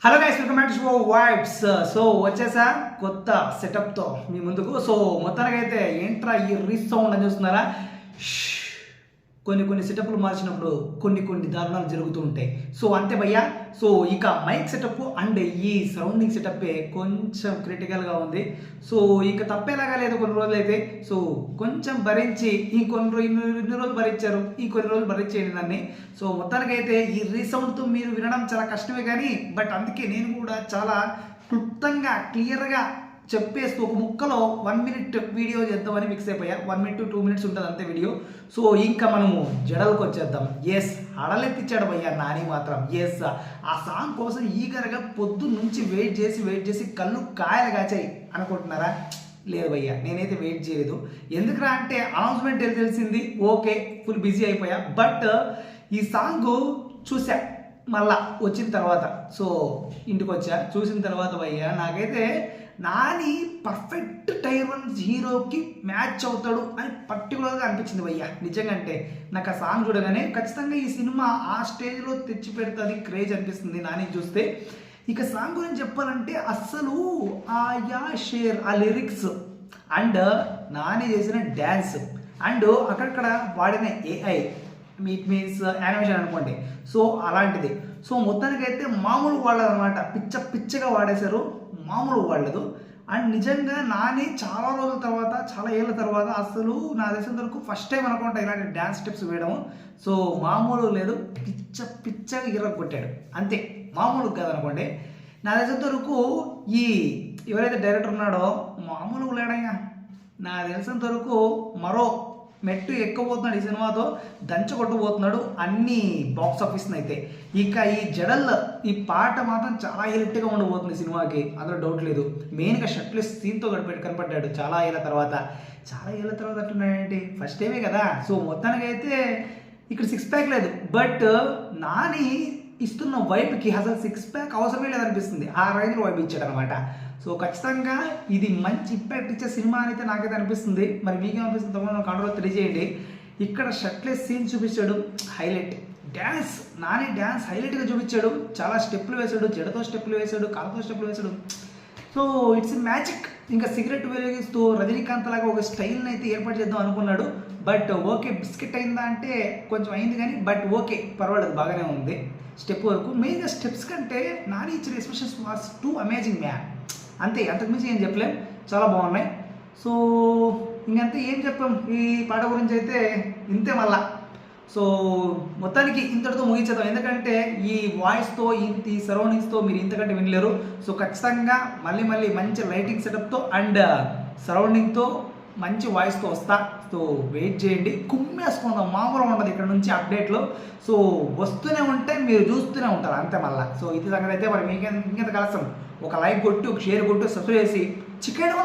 Hello guys, welcome back to show vibes. So వచ్చేసా కొత్త సెటప్తో మీ ముందుకు. సో మొత్తానికి అయితే ఏంట్రా ఈ రీసౌండ్ అని చూస్తున్నారా? కొన్ని సెటప్లు మార్చినప్పుడు కొన్ని దారుణాలు జరుగుతూ ఉంటాయి. సో అంతే భయ్యా. సో ఇక మైక్ సెటప్ అండ్ ఈ సరౌండింగ్ సెటప్పే కొంచెం క్రిటికల్గా ఉంది. సో ఇక తప్పేలాగా లేదు కొన్ని రోజులు అయితే. సో కొంచెం భరించి ఇన్ని రోజులు భరించారు, ఈ కొన్ని రోజులు భరించేయండి దాన్ని. సో మొత్తానికైతే ఈ రీసౌండ్తో మీరు వినడం చాలా కష్టమే, కానీ బట్ అందుకే నేను కూడా చాలా క్లుప్తంగా క్లియర్గా చెప్పేస్తూ ఒక ముక్కలో 1 minute వీడియో చేద్దామని ఫిక్స్ అయిపోయా. 1 minute to 2 minutes ఉంటుంది అంతే వీడియో. సో ఇంకా మనము జడలకు వచ్చేద్దాం. ఎస్, హడలెత్తిచ్చాడు భయ్యా నాని మాత్రం. ఎస్, ఆ సాంగ్ కోసం ఈగరగా పొద్దు నుంచి వెయిట్ చేసి కళ్ళు కాయలు కాచాయి అనుకుంటున్నారా? లేదు భయ్యా, నేనైతే వెయిట్ చేయలేదు. ఎందుకురా అంటే అనౌన్స్మెంట్ తెలిసింది, ఓకే ఫుల్ బిజీ అయిపోయా. బట్ ఈ సాంగ్ చూసా మళ్ళా వచ్చిన తర్వాత. సో ఇంటికి వచ్చా, చూసిన తర్వాత భయ్యా నాకైతే నాని పర్ఫెక్ట్ టైర్ 1 హీరోకి మ్యాచ్ అవుతాడు అని పర్టికులర్గా అనిపించింది భయ్యా. నిజంగా అంటే నాకు ఆ సాంగ్ చూడగానే ఖచ్చితంగా ఈ సినిమా ఆ స్టేజ్లో తెచ్చి పెడుతుంది, క్రేజ్ అనిపిస్తుంది నాని చూస్తే. ఇక సాంగ్ గురించి చెప్పాలంటే అస్సలు ఆ షేర్, ఆ లిరిక్స్ అండ్ నాని చేసిన డ్యాన్స్ అండ్ అక్కడక్కడ వాడిన ఏఐ, ఇట్ మీన్స్ యానిమేషన్ అనుకోండి. సో అలాంటిది. సో మొత్తానికైతే మామూలు వాళ్ళది అనమాట, పిచ్చగా వాడేశారు, మామూలు వాళ్ళదు. అండ్ నిజంగా నాని చాలా రోజుల తర్వాత, చాలా ఏళ్ళ తర్వాత అసలు నా తెలిసినంత వరకు ఫస్ట్ టైం అనుకుంటా ఇలాంటి డ్యాన్స్ స్టెప్స్ వేయడం. సో మామూలు లేదు, పిచ్చగా ఇరగొట్టాడు అంతే, మామూలు కాదనుకోండి. నా తెలిసినంత వరకు ఈ ఎవరైతే డైరెక్టర్ ఉన్నాడో మామూలుగా లేడయ్యా. నా తెలిసినంత వరకు మరో మెట్టు ఎక్కబోతున్నాడు ఈ సినిమాతో, దంచగొట్టబోతున్నాడు అన్ని బాక్స్ ఆఫీస్ని అయితే. ఇక ఈ జడల్ ఈ పాట మాత్రం చాలా హైలైట్గా ఉండబోతుంది సినిమాకి, అందులో డౌట్ లేదు. మెయిన్గా షర్ట్లెస్ సీన్తో కనపడ్డాడు చాలా ఏళ్ళ తర్వాత అంటున్నాడంటే ఫస్ట్ టైమే కదా. సో మొత్తానికి అయితే ఇక్కడ 6 pack లేదు, బట్ నాని ఇస్తున్న వైబ్కి అసలు 6 pack అవసరమే లేదనిపిస్తుంది. ఆ రేంజ్లో వైబ్ ఇచ్చాడు అనమాట. సో ఖచ్చితంగా ఇది మంచి ఇంపాక్ట్ ఇచ్చే సినిమా అయితే నాకైతే అనిపిస్తుంది. మరి మీకేమనిపిస్తుంది తప్పకుండా కాంట్రోల్ తెలియజేయండి. ఇక్కడ షర్ట్లెస్ సీన్ చూపించాడు, హైలైట్. డ్యాన్స్, నాని డ్యాన్స్ హైలైట్గా చూపించాడు. చాలా స్టెప్పులు వేశాడు, జడతో స్టెప్పులు వేశాడు, కాలుతో స్టెప్పులు వేశాడు. So it's magic. ఇంకా సిగరెట్ వెలిగిస్తూ రజనీకాంత్ లాగా ఒక స్టైల్ని అయితే ఏర్పాటు చేద్దాం అనుకున్నాడు. బట్ ఓకే, బిస్కెట్ అయిందా అంటే కొంచెం అయింది, కానీ బట్ ఓకే పర్వాలేదు, బాగానే ఉంది స్టెప్ వరకు. మెయిన్గా స్టెప్స్ కంటే నాని ఇచ్చిన expressions was two amazing man. అంతే, అంతకుమించి ఏం చెప్పలేం, చాలా బాగున్నాయి. సో ఇంకంతే, ఏం చెప్పాం ఈ పాట గురించి అయితే ఇంతే మళ్ళా. సో మొత్తానికి ఇంతటితో ముగించేద్దాం, ఎందుకంటే ఈ వాయిస్తో ఈ సరౌండింగ్స్తో మీరు ఇంతకంటే వినలేరు. సో ఖచ్చితంగా మళ్ళీ మంచి లైటింగ్ సెటప్తో అండ్ సరౌండింగ్తో మంచి వాయిస్తో వస్తా. సో వెయిట్ చేయండి, కుమ్మేసుకుందాం, మామూలుగా ఉండదు ఇక్కడ నుంచి అప్డేట్లో. సో వస్తూనే ఉంటే మీరు చూస్తూనే ఉంటారు అంతే మళ్ళీ. సో ఇది సంగతి అయితే మరి మీకు ఇంకెంత కలుస్తాం. ఒక లైక్ కొట్టి, ఒక షేర్ కొట్టి, సబ్స్క్రైబ్ చేసి చికెన్